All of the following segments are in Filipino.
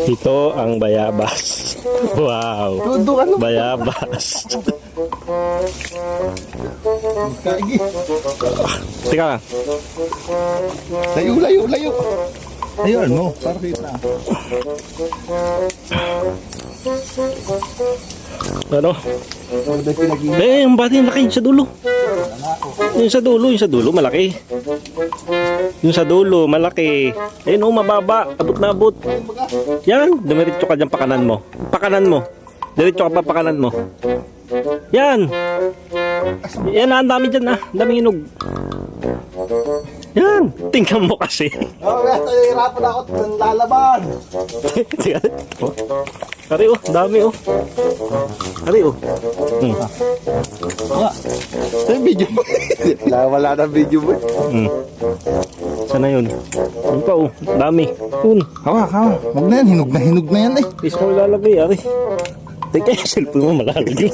Ito ang bayabas. Wow. Bayabas. Teka lang. Layo. Ayun mo, para kita. Ano? Yung bati laki sa dulo. Yung sa dulo malaki. Yung sa dulo malaki. Ayun mababa, abot na abot. Yan, dumiretso ka dyan pakanan mo. Pakanan mo. Diretso ka pa pakanan mo. Yan. Yan, ang dami dyan ang daming inog. Yan, tingnan mo kasi. Hirapan ako ng lalaban. Ari dami Ari Yung video mo. Wala na video mo. Sana yun? Yun pa dami. Yun. Hawak. Huwag na yan, hinog na yan eh. Please mo ilalagay, Ari. Teka, yung cellphone mo malalagay.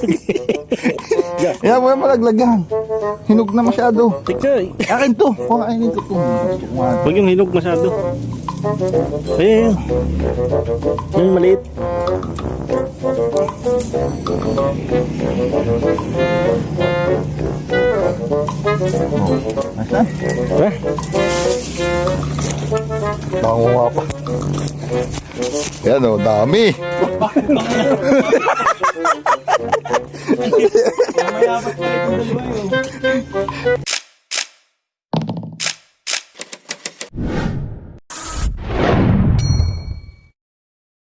Kaya mo yan malaglagan. Hinog na masyado. Teka, Akin to. Kukainin ko to. huwag yung hinog masyado. Ayun. Yung maliit. Nasaan? Ha? Nakunguha pa. Yan o, dami.